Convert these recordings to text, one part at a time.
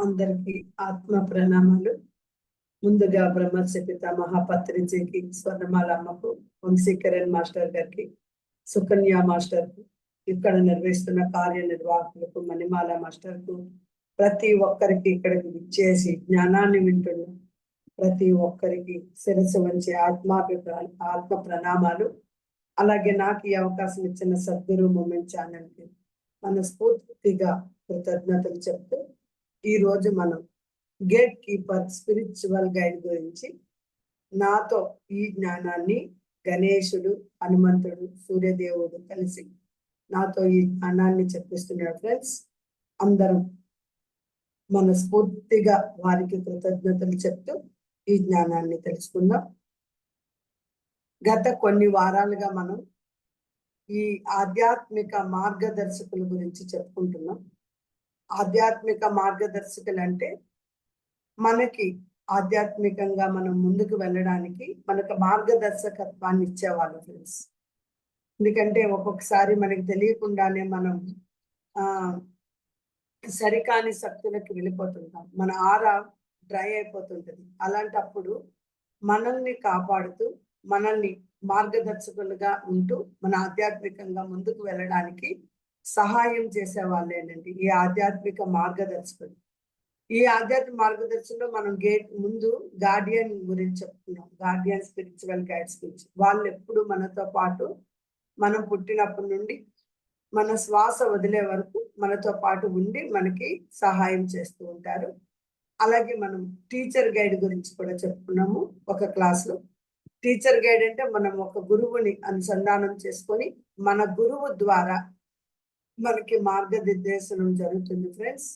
అందరికీ ఆత్మ ప్రణామాలు. ముందుగా బ్రహ్మర్షి పితామహ పత్రిజీకి, స్వర్ణమాల అమ్మకు, వంశీకరణ్ మాస్టర్ గారికి, సుకన్య మాస్టర్కు, ఇక్కడ నిర్వహిస్తున్న కార్యనిర్వాహకులకు, మణిమాల మాస్టర్కు, ప్రతి ఒక్కరికి ఇక్కడికి విచ్చేసి జ్ఞానాన్ని వింటున్న ప్రతి ఒక్కరికి శిరస్సు వంచి ఆత్మ ప్రణామాలు. అలాగే నాకు ఈ అవకాశం ఇచ్చిన సద్గురు మూమెంట్ ఛానల్కి మనస్ఫూర్తిగా కృతజ్ఞతలు చెప్తూ ఈ రోజు మనం గేట్ కీపర్ స్పిరిచువల్ గైడ్ గురించి నాతో ఈ జ్ఞానాన్ని గణేశుడు, హనుమంతుడు, సూర్యదేవుడు కలిసి నాతో ఈ జ్ఞానాన్ని చెప్పిస్తున్నారు. ఫ్రెండ్స్, అందరం మనస్ఫూర్తిగా వారికి కృతజ్ఞతలు చెప్తూ ఈ జ్ఞానాన్ని తెలుసుకుందాం. గత కొన్ని వారాలుగా మనం ఈ ఆధ్యాత్మిక మార్గదర్శకుల గురించి చెప్పుకుంటున్నాం. ఆధ్యాత్మిక మార్గదర్శకులు అంటే మనకి ఆధ్యాత్మికంగా మనం ముందుకు వెళ్ళడానికి మనకు మార్గదర్శకత్వాన్ని ఇచ్చేవాళ్ళు ఫ్రెండ్స్. ఎందుకంటే ఒక్కొక్కసారి మనకి తెలియకుండానే మనం సరికాని శక్తులకి వెళ్ళిపోతుంటాం, మన ఆరా డ్రై అయిపోతుంటది. అలాంటప్పుడు మనల్ని కాపాడుతూ మనల్ని మార్గదర్శకులుగా ఉంటూ మన ఆధ్యాత్మికంగా ముందుకు వెళ్ళడానికి సహాయం చేసే వాళ్ళేనండి ఈ ఆధ్యాత్మిక మార్గదర్శకులు. ఈ ఆధ్యాత్మిక మార్గదర్శనంలో మనం గేట్ ముందు గార్డియన్ గురించి చెప్తున్నాం, గార్డియన్ స్పిరిచువల్ గైడ్స్ గురించి. వాళ్ళు ఎప్పుడు మనతో పాటు మనం పుట్టినప్పటి నుండి మన శ్వాస వదిలే వరకు మనతో పాటు ఉండి మనకి సహాయం చేస్తూ ఉంటారు. అలాగే మనం టీచర్ గైడ్ గురించి కూడా చెప్పుకున్నాము ఒక క్లాస్లో. టీచర్ గైడ్ అంటే మనం ఒక గురువుని అనుసంధానం చేసుకొని మన గురువు ద్వారా మనకి మార్గనిర్దేశనం జరుగుతుంది ఫ్రెండ్స్.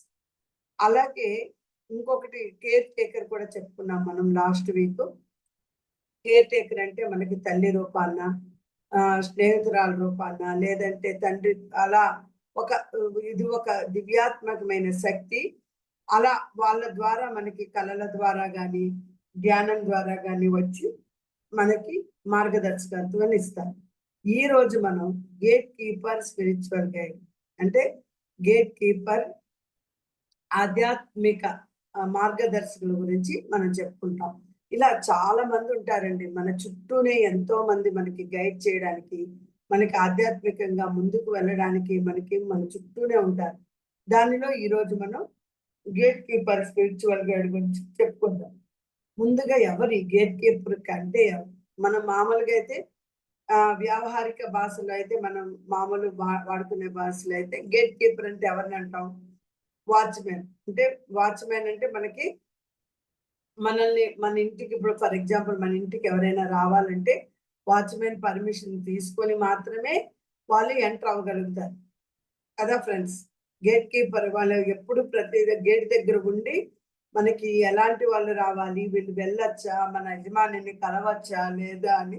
అలాగే ఇంకొకటి కేర్ టేకర్ కూడా చెప్పుకున్నాం మనం లాస్ట్ వీక్. కేర్ టేకర్ అంటే మనకి తల్లి రూపాన, స్నేహితురాల రూపాన, లేదంటే తండ్రి, అలా ఇది ఒక దివ్యాత్మకమైన శక్తి. అలా వాళ్ళ ద్వారా మనకి కళల ద్వారా కానీ ధ్యానం ద్వారా కానీ వచ్చి మనకి మార్గదర్శకత్వాన్ని ఇస్తారు. ఈ రోజు మనం గేట్ కీపర్ స్పిరిచువల్ గైడ్ అంటే గేట్ కీపర్ ఆధ్యాత్మిక మార్గదర్శకుల గురించి మనం చెప్పుకుంటాం. ఇలా చాలా మంది ఉంటారండి మన చుట్టూనే, ఎంతో మంది మనకి గైడ్ చేయడానికి, మనకి ఆధ్యాత్మికంగా ముందుకు వెళ్ళడానికి మన చుట్టూనే ఉంటారు. దానిలో ఈరోజు మనం గేట్ కీపర్ స్పిరిచువల్ గైడ్ గురించి చెప్పుకుందాం. ముందుగా ఎవరి గేట్ కీపర్ అంటే మనం మామూలుగా అయితే వ్యావహారిక భాషలో అయితే మనం మామూలు వాడుకునే భాషలో అయితే గేట్ కీపర్ అంటే ఎవరిని అంటాం? వాచ్మెన్. అంటే వాచ్మెన్ అంటే మనకి మనల్ని మన ఇంటికి, ఇప్పుడు ఫర్ ఎగ్జాంపుల్ మన ఇంటికి ఎవరైనా రావాలంటే వాచ్మెన్ పర్మిషన్ తీసుకొని మాత్రమే వాళ్ళు ఎంటర్ అవ్వగలుగుతారు కదా ఫ్రెండ్స్. గేట్ కీపర్ వాళ్ళు ఎప్పుడు ప్రతి గేట్ దగ్గర ఉండి మనకి ఎలాంటి వాళ్ళు రావాలి, వీళ్ళు వెళ్ళొచ్చా, మన యజమానిని కలవచ్చా లేదా అని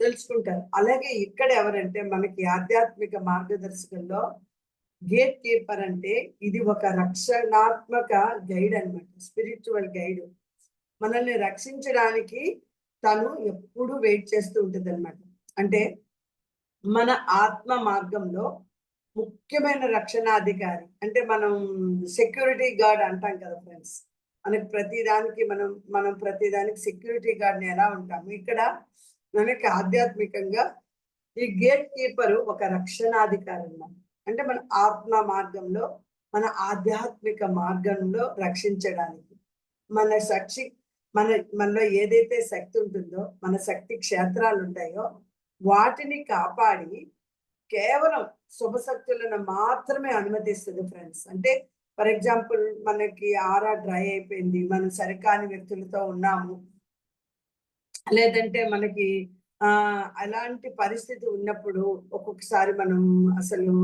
తెలుసుకుంటారు. అలాగే ఇక్కడ ఎవరంటే మనకి ఆధ్యాత్మిక మార్గదర్శకుల్లో గేట్ కీపర్ అంటే ఇది ఒక రక్షణాత్మక గైడ్ అనమాట, స్పిరిచువల్ గైడ్. మనల్ని రక్షించడానికి తను ఎప్పుడు వెయిట్ చేస్తూ ఉంటుంది అనమాట. అంటే మన ఆత్మ మార్గంలో ముఖ్యమైన రక్షణాధికారి. అంటే మనం సెక్యూరిటీ గార్డ్ అంటాం కదా ఫ్రెండ్స్. మనకి ప్రతిదానికి మనం ప్రతిదానికి సెక్యూరిటీ గార్డ్ని ఎలా ఉంటాము, ఇక్కడ మనకి ఆధ్యాత్మికంగా ఈ గేట్ కీపర్ ఒక రక్షణాధికారి అన్నమాట. అంటే మన ఆత్మ మార్గంలో, మన ఆధ్యాత్మిక మార్గంలో రక్షించడానికి మనలో ఏదైతే శక్తి ఉంటుందో, మన శక్తి క్షేత్రాలు ఉంటాయో వాటిని కాపాడి కేవలం శుభశక్తులను మాత్రమే అనుమతిస్తుంది ఫ్రెండ్స్. అంటే ఫర్ ఎగ్జాంపుల్ మనకి ఆరా డ్రై అయిపోయింది, మనం సరికాని వ్యక్తులతో ఉన్నాము, లేదంటే మనకి అలాంటి పరిస్థితి ఉన్నప్పుడు ఒక్కొక్కసారి మనం అసలు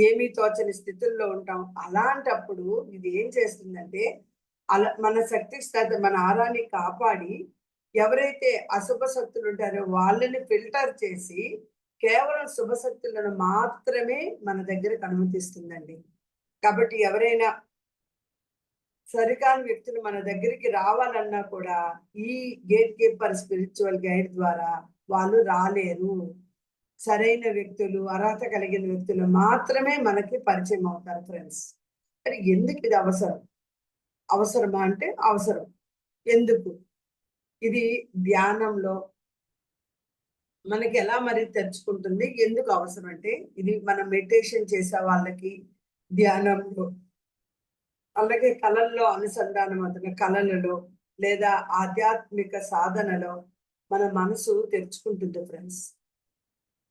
ఏమీ తోచని స్థితుల్లో ఉంటాం. అలాంటప్పుడు ఇది ఏం చేస్తుందంటే మన శక్తి మన ఆరాన్ని కాపాడి ఎవరైతే అశుభ శక్తులు ఉంటారో వాళ్ళని ఫిల్టర్ చేసి కేవలం శుభశక్తులను మాత్రమే మన దగ్గరకు అనుమతిస్తుందండి. కాబట్టి ఎవరైనా సరికాని వ్యక్తులు మన దగ్గరికి రావాలన్నా కూడా ఈ గేట్ కీపర్ స్పిరిచువల్ గైడ్ ద్వారా వాళ్ళు రాలేరు. సరైన వ్యక్తులు, అర్హత కలిగిన వ్యక్తులు మాత్రమే మనకి పరిచయం అవుతారు ఫ్రెండ్స్. మరి ఎందుకు ఇది అవసరం? అవసరమా అంటే అవసరం. ఎందుకు? ఇది ధ్యానంలో మనకి ఎలా మరి తెరుచుకుంటుంది? ఎందుకు అవసరం అంటే, ఇది మనం మెడిటేషన్ చేసే వాళ్ళకి, ధ్యానంలో, అలాగే కళల్లో అనుసంధానం అవుతున్న కళలలో, లేదా ఆధ్యాత్మిక సాధనలో మన మనసు తెరుచుకుంటుంది ఫ్రెండ్స్.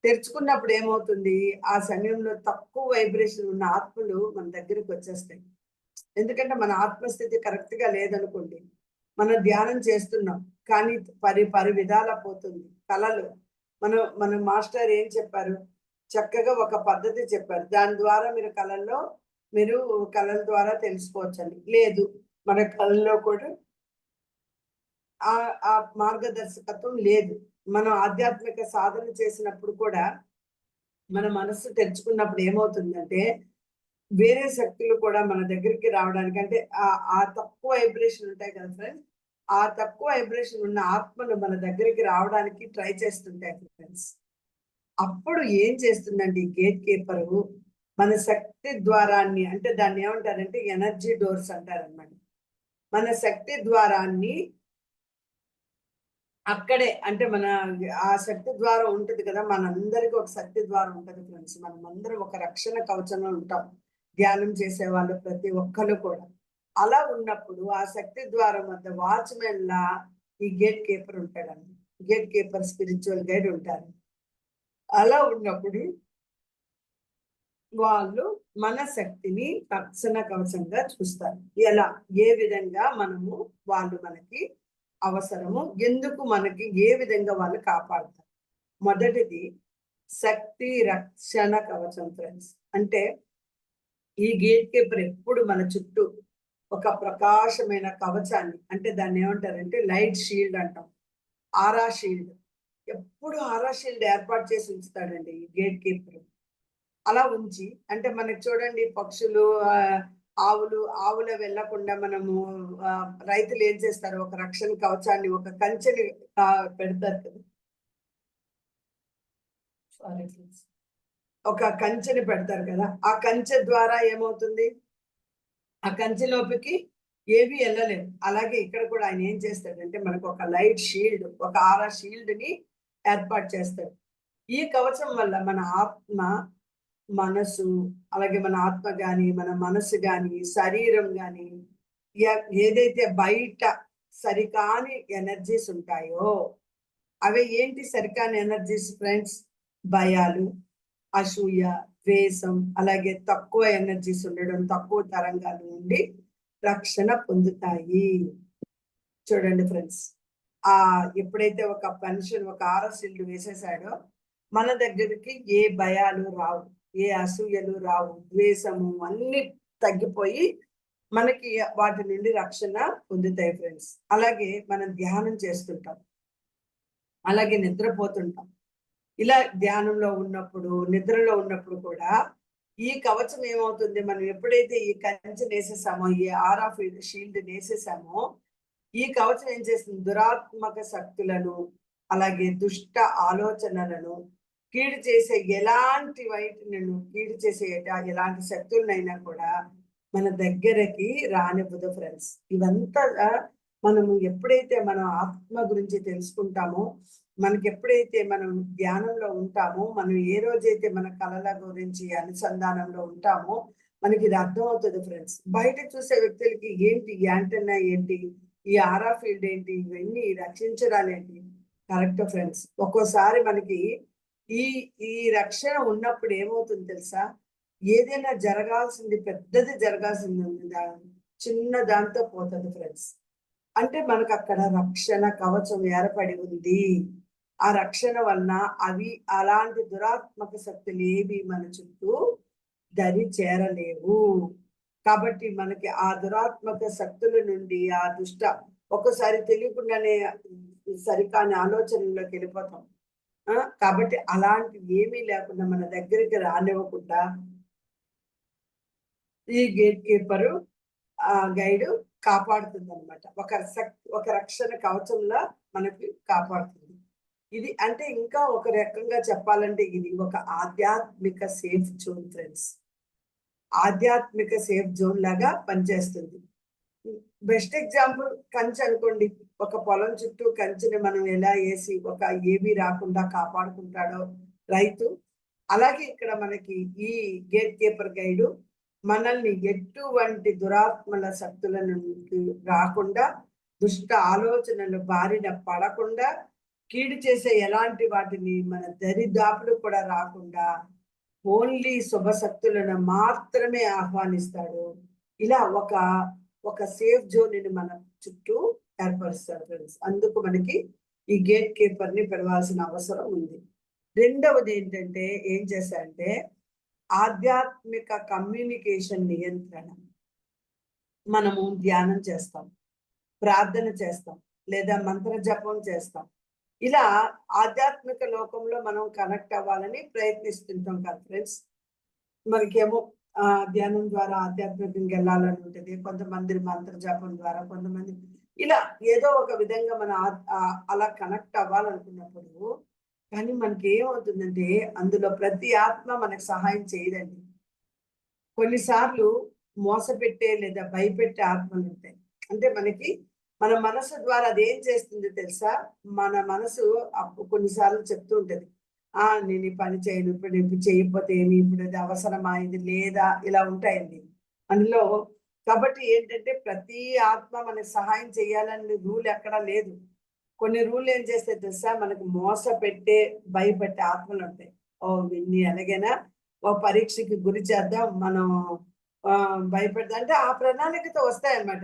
తెరుచుకున్నప్పుడు ఏమవుతుంది? ఆ సమయంలో తక్కువ వైబ్రేషన్ ఉన్న ఆత్మలు మన దగ్గరికి వచ్చేస్తాయి. ఎందుకంటే మన ఆత్మస్థితి కరెక్ట్‌గా లేదనుకోండి. మనం ధ్యానం చేస్తున్నాం. కానీ పరి విధాలా పోతుంది. కళలు మన మాస్టర్ ఏం చెప్పారు? చక్కగా ఒక పద్ధతి చెప్పారు. దాని ద్వారా మీరు కళల ద్వారా తెలుసుకోవచ్చని. లేదు, మన కళల్లో కూడా ఆ మార్గదర్శకత్వం లేదు. మనం ఆధ్యాత్మిక సాధన చేసినప్పుడు కూడా మన మనస్సు తెరుచుకున్నప్పుడు ఏమవుతుందంటే, వేరే శక్తులు కూడా మన దగ్గరికి రావడానికి అంటే ఆ తక్కువ వైబ్రేషన్ ఉంటాయి కదా ఫ్రెండ్స్. ఆ తక్కువ వైబ్రేషన్ ఉన్న ఆత్మలు మన దగ్గరికి రావడానికి ట్రై చేస్తుంటాయి ఫ్రెండ్స్. అప్పుడు ఏం చేస్తుందండి ఈ గేట్ కీపరు, మన శక్తి ద్వారాన్ని అంటే దాన్ని ఏమంటారంటే ఎనర్జీ డోర్స్ అంటారనమాట. మన శక్తి ద్వారాన్ని అక్కడే అంటే ఆ శక్తి ద్వారం ఉంటది కదా! మనందరికి ఒక శక్తి ద్వారం ఉంటది ఫ్రెండ్స్. మనమందరం ఒక రక్షణ కవచంలో ఉంటాం. ధ్యానం చేసేవాళ్ళు ప్రతి ఒక్కళ్ళు కూడా. అలా ఉన్నప్పుడు ఆ శక్తి ద్వారం వద్ద వాచ్‌మెన్‌లా ఈ గేట్ కీపర్ ఉంటాడండి. గేట్ కీపర్ స్పిరిచువల్ గైడ్ ఉంటారు. అలా ఉన్నప్పుడు వాళ్ళు మన శక్తిని రక్షణ కవచంగా చూస్తారు. ఎలా? ఏ విధంగా వాళ్ళు మనకి అవసరము, ఎందుకు మనకి ఏ విధంగా వాళ్ళు కాపాడుతారు. మొదటిది శక్తి రక్షణ కవచం ఫ్రెండ్స్. అంటే ఈ గేట్ కీపర్ ఎప్పుడు మన చుట్టూ ఒక ప్రకాశమైన కవచాన్ని అంటే దాన్ని ఏమంటారంటే లైట్ షీల్డ్ అంటాం. ఆరా షీల్డ్. ఎప్పుడు ఆరా షీల్డ్ ఏర్పాటు చేసి ఉంచుతాడండి ఈ గేట్ కీపర్. అలా ఉంచి అంటే మనకి చూడండి పక్షులు, ఆవులు వెళ్ళకుండా రైతులు ఏం చేస్తారు? ఒక రక్షణ కవచాన్ని, ఒక కంచెని పెడతారు కదా! Sorry friends. ఒక కంచెని పెడతారు కదా! ఆ కంచె ద్వారా ఏమవుతుంది? ఆ కంచె లోపలికి ఏవి ఎళ్ళలేవు. అలాగే ఇక్కడ కూడా ఆయన ఏం చేస్తాడంటే మనకు ఒక లైట్ షీల్డ్, ఒక ఆరా షీల్డ్‌ని ఏర్పాటు చేస్తాడు. ఈ కవచం వల్ల మన ఆత్మ, మనసు, అలాగే మన ఆత్మ గాని, మన మనసు గాని, శరీరం గాని, ఏదైతే బయట సరికాని ఎనర్జీస్ ఉంటాయో, అవి ఏంటి సరికాని ఎనర్జీస్ ఫ్రెండ్స్? భయాలు, అసూయ, ద్వేషం, అలాగే తక్కువ ఎనర్జీస్ ఉండడం, తక్కువ తరంగాలు నుండి రక్షణ పొందుతాయి. చూడండి ఫ్రెండ్స్. ఎప్పుడైతే ఒక మనిషి ఒక ఆరసిల్లు వేసేసాడో, మన దగ్గరికి ఏ భయాలు రావు, ఏ అసూయలు రావు, ద్వేషము అన్నీ తగ్గిపోయి మనకి వాటి నుండి రక్షణ పొందుతాయి ఫ్రెండ్స్. అలాగే మనం ధ్యానం చేస్తుంటాం. అలాగే నిద్రపోతుంటాం. ఇలా ధ్యానంలో ఉన్నప్పుడు, నిద్రలో ఉన్నప్పుడు కూడా ఈ కవచం ఏమవుతుంది? మనం ఎప్పుడైతే ఈ కంచెనేసేసామో, ఈ ఆరా షీల్డ్ నేసేసామో, ఈ కవచం ఏం చేస్తుంది? దురాత్మక శక్తులను, అలాగే దుష్ట ఆలోచనలను, కీడు చేసే కీడు చేసే ఎలాంటి శక్తులనైనా కూడా మన దగ్గరకి రానివ్వదు ఫ్రెండ్స్. ఇవంతా మనము ఎప్పుడైతే మన ఆత్మ గురించి తెలుసుకుంటామో, మనకెప్పుడైతే మనం ధ్యానంలో ఉంటామో, మనం ఏ రోజైతే మన కళల గురించి అనుసంధానంలో ఉంటామో, మనకిది అర్థమవుతది ఫ్రెండ్స్. బయట చూసే వ్యక్తులకి ఏంటి ఈ యాంటెన్నా ఏంటి? ఈ ఆరా ఫీల్డ్ ఏంటి? ఇవన్నీ రక్షించడాలేంటి? Correct friends. ఒక్కోసారి మనకి ఈ ఈ రక్షణ ఉన్నప్పుడు ఏమవుతుంది తెలుసా? ఏదైనా పెద్దది జరగాల్సింది ఉంది చిన్న దాంతో పోతది ఫ్రెండ్స్. అంటే మనకక్కడ రక్షణ కవచం ఏర్పడి ఉంది. ఆ రక్షణ వలన అవి అలాంటి దురాత్మక శక్తులేవి మన చుట్టూ దరి చేరలేవు. కాబట్టి మనకి ఆ దురాత్మక శక్తుల నుండి ఒక్కోసారి తెలియకుండానే సరికాని ఆలోచనల్లోకి వెళ్ళిపోతాం. కాబట్టి అలాంటివి ఏమీ లేకుండా మన దగ్గరికి రానివ్వకుండా ఈ గేట్ కీపరు గైడు కాపాడుతుందన్నమాట. ఒక రక్షణ కవచంలా మనకి కాపాడుతుంది. ఇది అంటే ఇంకా ఒక రకంగా చెప్పాలంటే ఇది ఒక ఆధ్యాత్మిక సేఫ్ జోన్ ఫ్రెండ్స్. ఆధ్యాత్మిక సేఫ్ జోన్ లాగా పనిచేస్తుంది. బెస్ట్ ఎగ్జాంపుల్ కంచె అనుకోండి. ఒక పొలం చుట్టూ కంచెని మనం ఎలా వేసి ఒక ఏమీ రాకుండా కాపాడుకుంటాడో రైతు, అలాగే ఇక్కడ మనకి ఈ గేట్ కీపర్ గైడు మనల్ని ఎటువంటి దురాత్మల శక్తుల నుండి రాకుండా, దుష్ట ఆలోచనలు బారిన పడకుండా, కీడు చేసే ఎలాంటి వాటిని మన దరిదాపులు కూడా రాకుండా ఓన్లీ శుభశక్తులను మాత్రమే ఆహ్వానిస్తాడు. ఇలా ఒక సేఫ్ జోన్ మన చుట్టూ ఏర్పరుస్తారు ఫ్రెండ్స్. అందుకు మనకి ఈ గేట్ కీపర్ ని పిలవాల్సిన అవసరం ఉంది. రెండవది ఏంటంటే ఏం చేశారంటే ఆధ్యాత్మిక కమ్యూనికేషన్ నియంత్రణ. మనము ధ్యానం చేస్తాం, ప్రార్థన చేస్తాం, లేదా మంత్ర జపం చేస్తాం. ఇలా ఆధ్యాత్మిక లోకంలో మనం కనెక్ట్ అవ్వాలని ప్రయత్నిస్తుంటాం కదా ఫ్రెండ్స్. మనకేమో ధ్యానం ద్వారా ఆధ్యాత్మికంగా వెళ్ళాలని ఉంటుంది, కొంతమంది మంత్ర జపం ద్వారా, కొంతమంది ఇలా ఏదో ఒక విధంగా మన అలా కనెక్ట్ అవ్వాలనుకున్నప్పుడు, కానీ మనకి ఏమవుతుందంటే అందులో ప్రతి ఆత్మ మనకు సహాయం చేయదండి. కొన్నిసార్లు మోసపెట్టే లేదా భయపెట్టే ఆత్మలు ఉంటాయి. అంటే మనకి మన మనసు ద్వారా అది ఏం చేస్తుంది తెలుసా? మన మనసు కొన్నిసార్లు చెప్తూ ఉంటది, నేను ఈ పని చేయను, ఇప్పుడు చేయకపోతే ఏమి, ఇప్పుడు అది అవసరమా, ఇది లేదా, ఇలా ఉంటాయండి అందులో. కాబట్టి ఏంటంటే ప్రతి ఆత్మ మనకు సహాయం చేయాలని రూల్ ఎక్కడా లేదు. కొన్ని రూల్ ఏం చేస్తే తెలుసా? మనకు మోసపెట్టే భయపెట్టే ఆత్మలు ఉంటాయి. వీన్ని ఎలాగైనా ఓ పరీక్షకి గురి చేద్దాం, మనం భయపెడదాం అంటే ఆ ప్రణాళికతో వస్తాయన్నమాట.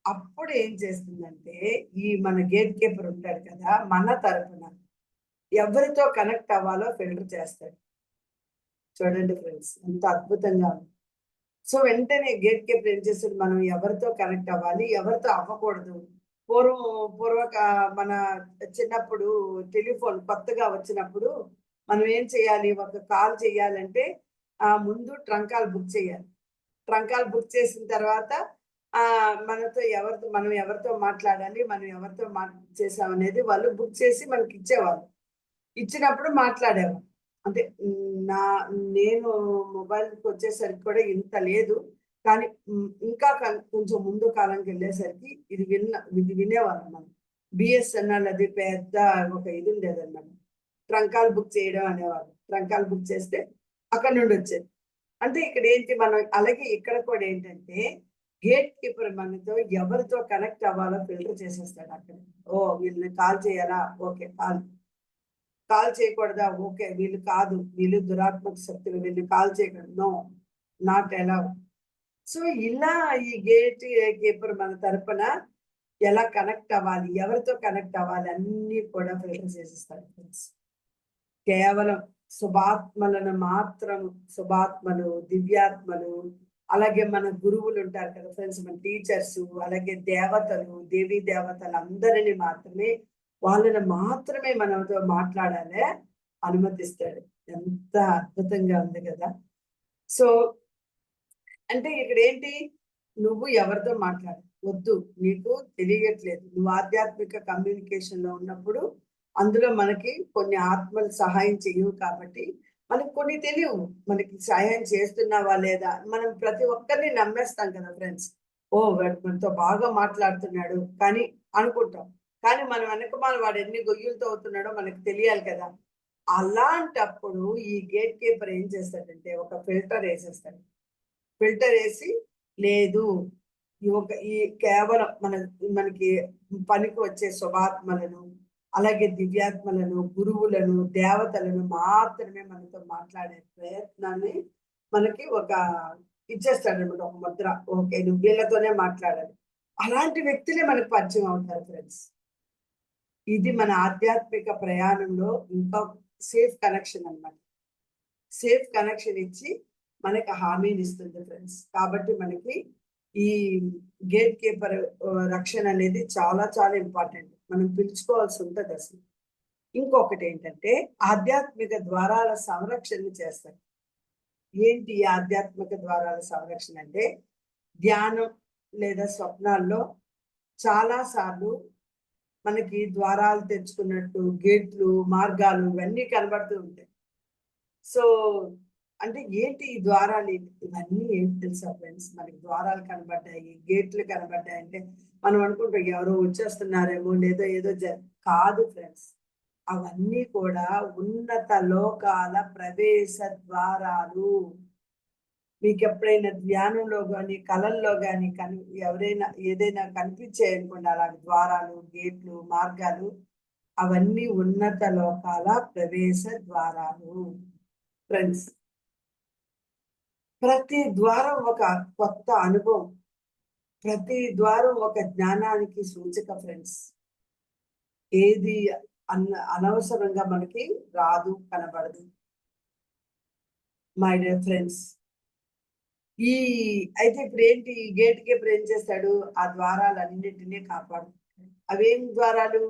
అప్పుడు ఏం చేస్తుందంటే ఈ మన గేట్ కీపర్ ఉంటాడు కదా, మన తరపున ఎవరితో కనెక్ట్ అవ్వాలో ఫిల్టర్ చేస్తాడు. చూడండి ఫ్రెండ్స్, ఎంత అద్భుతంగా ఉంది. సో వెంటనే గేట్ కీపర్ ఏం చేస్తాడు, మనం ఎవరితో కనెక్ట్ అవ్వాలి, ఎవరితో అవ్వకూడదు. మన చిన్నప్పుడు టెలిఫోన్ కొత్తగా వచ్చినప్పుడు మనం ఏం చేయాలి, ఒక కాల్ చేయాలంటే ముందు ట్రంకాల్ బుక్ చేయాలి. ట్రంకాల్ బుక్ చేసిన తర్వాత మనం ఎవరితో మాట్లాడాలి, మనం ఎవరితో చేసామనేది వాళ్ళు బుక్ చేసి మనకి ఇచ్చేవాళ్ళు. ఇచ్చినప్పుడు మాట్లాడేవాళ్ళు. అంటే నేను మొబైల్కి వచ్చేసరికి కూడా ఇంత లేదు, కానీ ఇంకా కొంచెం ముందు కాలంకి వెళ్ళేసరికి ఇది వినేవాళ్ళం మనం. బిఎస్ఎన్ఎల్ అది పెద్ద ఒక ఇది ఉండేదన్నమాట. ట్రంకాల్ బుక్ చేయడం అనేవాళ్ళు. ట్రంకాల్ బుక్ చేస్తే అక్కడ నుండి వచ్చేది. అంటే ఇక్కడ ఏంటి, మనం అలాగే ఇక్కడ కూడా ఏంటంటే గేట్ కీపర్ మనతో ఎవరితో కనెక్ట్ అవ్వాలో ఫిల్టర్ చేసేస్తాడు అక్కడ. వీళ్ళని కాల్ చేయాలా, ఓకే కాల్ చేయకూడదా, ఓకే వీళ్ళు కాదు, వీళ్ళు దురాత్మక శక్తులు, వీళ్ళు కాల్ చేయకూడదు, నో, నాట్ అలౌ. సో ఇలా ఈ గేట్ కీపర్ మన తరపున ఎలా కనెక్ట్ అవ్వాలి, ఎవరితో కనెక్ట్ అవ్వాలి అన్ని కూడా ఫిల్టర్ చేసేస్తాడు ఫ్రెండ్స్. కేవలం శుభాత్మలను మాత్రం, శుభాత్మలు, దివ్యాత్మలు, అలాగే మన గురువులు ఉంటారు కదా ఫ్రెండ్స్, మన టీచర్స్, అలాగే దేవతలు, దేవీ దేవతలు అందరిని మాత్రమే, వాళ్ళని మాత్రమే మనతో మాట్లాడాలి అనుమతిస్తాడు. ఎంత అద్భుతంగా ఉంది కదా. సో అంటే ఇక్కడ ఏంటి, నువ్వు ఎవరితో మాట్లాడు వద్దు, నీకు తెలియట్లేదు, నువ్వు ఆధ్యాత్మిక కమ్యూనికేషన్ లో ఉన్నప్పుడు అందులో మనకి కొన్ని ఆత్మలు సహాయం చేయవు కాబట్టి మనకు కొన్ని తెలియవు, మనకి సహాయం చేస్తున్నావా లేదా. మనం ప్రతి ఒక్కరిని నమ్మేస్తాం కదా ఫ్రెండ్స్. వాడు మనతో బాగా మాట్లాడుతున్నాడు కానీ అనుకుంటాం, కానీ మన వెనకమాల వాడు ఎన్ని గొయ్యులతో అవుతున్నాడో మనకు తెలియాలి కదా. అలాంటప్పుడు ఈ గేట్ కీపర్ ఏం చేస్తాడంటే ఒక ఫిల్టర్ వేసేస్తాడు. ఫిల్టర్ వేసి, లేదు ఈ కేవలం మనకి పనికి వచ్చే శుభాత్మలను, అలాగే దివ్యాత్మలను, గురువులను, దేవతలను మాత్రమే మనతో మాట్లాడే ప్రయత్నాన్ని మనకి ఇచ్చేస్తాడు అనమాట, ఒక ముద్ర. ఓకే, నువ్వు వీళ్ళతోనే మాట్లాడాలి. అలాంటి వ్యక్తులే మనకు పరిచయం అవుతారు ఫ్రెండ్స్. ఇది మన ఆధ్యాత్మిక ప్రయాణంలో ఇంకా సేఫ్ కనెక్షన్ అన్నమాట. సేఫ్ కనెక్షన్ ఇచ్చి మనకి హామీని ఇస్తుంది ఫ్రెండ్స్. కాబట్టి మనకి ఈ గేట్ కీపర్ రక్షణ అనేది చాలా చాలా ఇంపార్టెంట్, మనం పిలుచుకోవాల్సి ఉంటుంది అసలు. ఇంకొకటి ఏంటంటే ఆధ్యాత్మిక ద్వారాల సంరక్షణ చేస్తారు. ఏంటి ఆధ్యాత్మిక ద్వారాల సంరక్షణ అంటే, ధ్యానం లేదా స్వప్నాల్లో చాలా సార్లు మనకి ద్వారాలు తెచ్చుకున్నట్టు గేట్లు, మార్గాలు ఇవన్నీ కనబడుతూ ఉంటాయి. సో అంటే ఏంటి ఈ ద్వారాలు ఇవన్నీ ఏంటి తెలుసా ఫ్రెండ్స్? మనకి ద్వారాలు కనబడ్డాయి, గేట్లు కనబడ్డాయి అంటే మనం అనుకుంటాం ఎవరో వచ్చేస్తున్నారేమో లేదో ఏదో కాదు ఫ్రెండ్స్. అవన్నీ కూడా ఉన్నత లోకాల ప్రవేశ ద్వారాలు. మీకు ఎప్పుడైనా ధ్యానంలో కానీ కళల్లో కానీ ఎవరైనా ఏదైనా కనిపించాయనుకోండి అలాగే ద్వారాలు, గేట్లు, మార్గాలు, అవన్నీ ఉన్నత లోకాల ప్రవేశ ద్వారాలు ఫ్రెండ్స్. ప్రతి ద్వారం ఒక కొత్త అనుభవం, ప్రతి ద్వారం ఒక జ్ఞానానికి సూచిక ఫ్రెండ్స్. ఏది అనవసరంగా మనకి రాదు, కనబడదు. మై డియర్ ఫ్రెండ్స్, ఈ అయితే ఇప్పుడు ఏంటి, ఈ గేట్కి ఇప్పుడు ఏం చేస్తాడు, ఆ ద్వారాలన్నింటినీ కాపాడుతాడు. అవేం ద్వారాలు?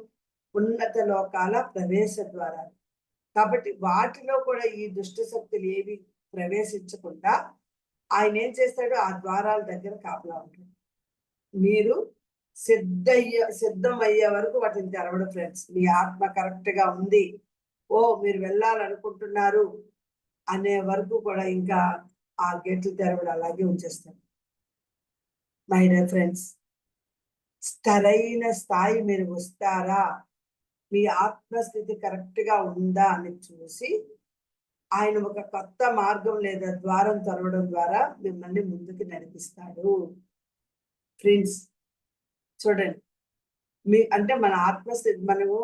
ఉన్నత లోకాల ప్రవేశ ద్వారాలు. కాబట్టి వాటిలో కూడా ఈ దుష్ట శక్తులు ఏవి ప్రవేశించకుండా ఆయన ఏం చేస్తాడు, ఆ ద్వారాల దగ్గర కాపలా ఉంటాడు. మీరు సిద్ధం అయ్యే వరకు వాటిని తెరవడం ఫ్రెండ్స్. మీ ఆత్మ కరెక్ట్ గా ఉంది, ఓ మీరు వెళ్ళాలనుకుంటున్నారు అనే వరకు కూడా ఇంకా ఆ గేట్లు తెరవడం అలాగే ఉంచేస్తాడు. మై డియర్ ఫ్రెండ్స్, సరైన స్థాయి మీరు వస్తారా, మీ ఆత్మస్థితి కరెక్ట్ గా ఉందా అని చూసి ఆయన ఒక కొత్త మార్గం లేదా ద్వారం తెరవడం ద్వారా మిమ్మల్ని ముందుకు నడిపిస్తాడు. ఫ్రెండ్స్ చూడండి, అంటే మన ఆత్మస్థితి మనము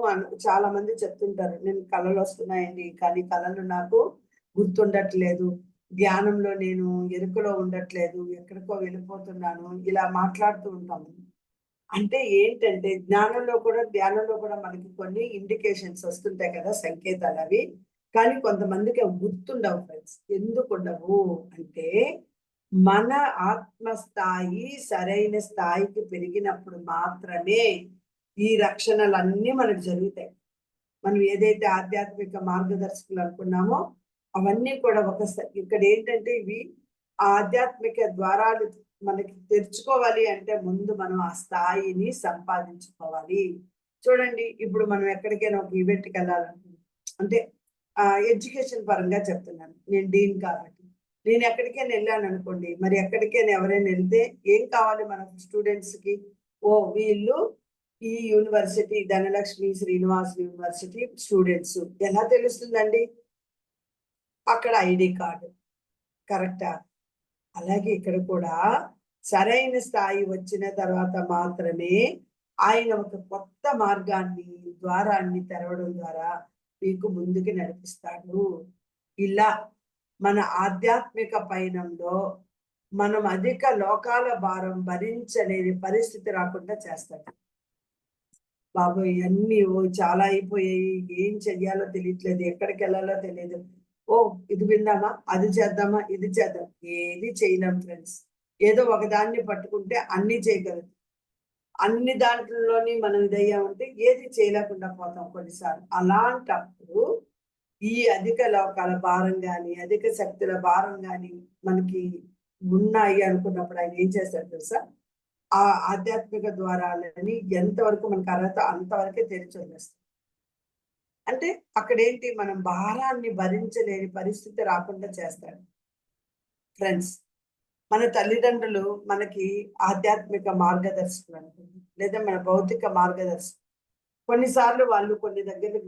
చాలా మంది చెప్తుంటారు, నేను కళలు వస్తున్నాయండి కానీ కళలు నాకు గుర్తుండట్లేదు, ధ్యానంలో నేను ఎరుకలో ఉండట్లేదు, ఎక్కడికో వెళ్ళిపోతున్నాను, ఇలా మాట్లాడుతూ ఉంటాము. అంటే ఏంటంటే ధ్యానంలో కూడా మనకి కొన్ని ఇండికేషన్స్ వస్తుంటాయి కదా, సంకేతాలు అవి. కానీ కొంతమందికి అవి గుర్తుండవు ఫ్రెండ్స్. ఎందుకు ఉండవు అంటే మన ఆత్మస్థాయి సరైన స్థాయికి పెరిగినప్పుడు మాత్రమే ఈ రక్షణలన్నీ మనకు జరుగుతాయి. మనం ఏదైతే ఆధ్యాత్మిక మార్గదర్శకులు అనుకున్నామో అవన్నీ కూడా ఇక్కడ ఏంటంటే ఇవి ఆధ్యాత్మిక ద్వారాలు మనకి తెరుచుకోవాలి అంటే ముందు మనం ఆ స్థాయిని సంపాదించుకోవాలి. చూడండి, ఇప్పుడు మనం ఎక్కడికైనా ఒక ఈవెంట్కి వెళ్ళాలనుకుంటున్నాం అంటే ఎడ్యుకేషన్ పరంగా చెప్తున్నాను, నేను డీన్ కాబట్టి నేను ఎక్కడికైనా వెళ్ళాను అనుకోండి, మరి ఎక్కడికైనా ఎవరైనా వెళ్తే ఏం కావాలి మన స్టూడెంట్స్ కి, ఓ వీళ్ళు ఈ university Dhanalakshmi Srinivas university students ఎలా తెలుస్తుందండి? అక్కడ ఐడి కార్డు కరెక్టా? అలాగే ఇక్కడ కూడా సరైన స్థాయి వచ్చిన తర్వాత మాత్రమే ఆయన ఒక కొత్త మార్గాన్ని, ద్వారాన్ని తెరవడం ద్వారా మీకు ముందుకు నడిపిస్తాడు. ఇలా మన ఆధ్యాత్మిక పయనంలో మనం అధిక లోకాల భారం భరించలేని పరిస్థితి రాకుండా చేస్తాడు. బాబు ఇవన్నీ చాలా అయిపోయాయి, ఏం చెయ్యాలో తెలియట్లేదు, ఎక్కడికి వెళ్ళాలో తెలియదు, ఓ ఇది విందామా, అది చేద్దామా, ఇది చేద్దాం, ఏది చేయలేం ఫ్రెండ్స్. ఏదో ఒకదాన్ని పట్టుకుంటే అన్ని చేయగలదు. అన్ని దాంట్లోని మనం ఇదయ్యామంటే ఏది చేయలేకుండా పోతాం కొన్నిసార్లు. అలాంటప్పుడు ఈ అధిక లోకాల భారం కానీ అధిక శక్తుల భారం కానీ మనకి ఉన్నాయి అనుకున్నప్పుడు ఆయన ఏం చేస్తాడు తెలుసా, ఆ ఆధ్యాత్మిక ద్వారాలని ఎంతవరకు మనకు అర్హత అంతవరకే తెరిచి వదిలేస్తాం. అంటే అక్కడ ఏంటి, మనం భారాన్ని భరించలేని పరిస్థితి రాకుండా చేస్తాడు ఫ్రెండ్స్. మన తల్లిదండ్రులు మనకి ఆధ్యాత్మిక మార్గదర్శకులు అనుకుంది, లేదా మన భౌతిక మార్గదర్శకులు. కొన్నిసార్లు వాళ్ళు కొన్ని దగ్గరికి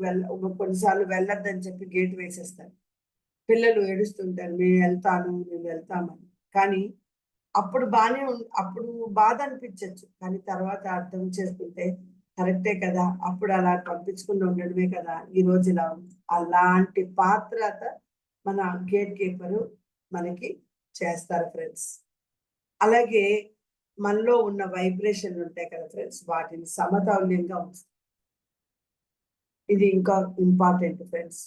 కొన్నిసార్లు వెళ్ళొద్దని చెప్పి గేటు వేసేస్తారు. పిల్లలు ఏడుస్తుంటారు, నేను వెళ్తామని. కానీ అప్పుడు అప్పుడు బాధ అనిపించచ్చు, కానీ తర్వాత అర్థం చేసుకుంటే కరెక్టే కదా, అప్పుడు అలా పంపించకుండా ఉండడమే కదా ఈ రోజు ఇలా ఉంది. అలాంటి పాత్రత మన గేట్ కీపరు మనకి చేస్తారు ఫ్రెండ్స్. అలాగే మనలో ఉన్న వైబ్రేషన్లు ఉంటాయి కదా ఫ్రెండ్స్, వాటిని సమతౌల్యంగా ఉంచుతాం. ఇది ఇంకా ఇంపార్టెంట్ ఫ్రెండ్స్.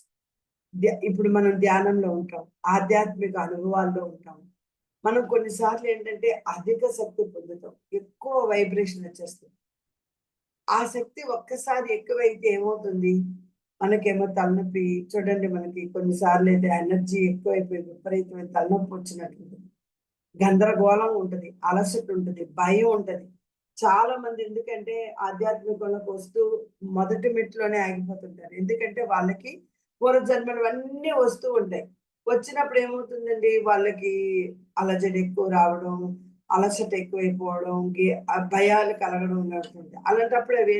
ఇప్పుడు మనం ధ్యానంలో ఉంటాం, ఆధ్యాత్మిక అనుభవాల్లో ఉంటాం. మనం కొన్నిసార్లు ఏంటంటే అధిక శక్తి పొందుతాం, ఎక్కువ వైబ్రేషన్ వచ్చేస్తుంది. ఆ శక్తి ఒక్కసారి ఎక్కువైతే ఏమవుతుంది, మనకేమో తలనొప్పి. చూడండి, మనకి కొన్నిసార్లు అయితే ఎనర్జీ ఎక్కువైపోయి విపరీతమైన తలనొప్పి వచ్చినట్టు ఉంటుంది, గందరగోళం ఉంటుంది, అలసట ఉంటుంది, భయం ఉంటుంది. చాలా మంది ఎందుకంటే ఆధ్యాత్మికంలోకి వస్తూ మొదటి మెట్టులోనే ఆగిపోతుంటారు. ఎందుకంటే వాళ్ళకి పూర్వజన్మలు అన్నీ వస్తూ ఉంటాయి. వచ్చినప్పుడు ఏమవుతుందండి, వాళ్ళకి అలజడి ఎక్కువ రావడం, అలసట ఎక్కువైపోవడం, భయాలు కలగడం జరుగుతుంది. అలాంటప్పుడు అవి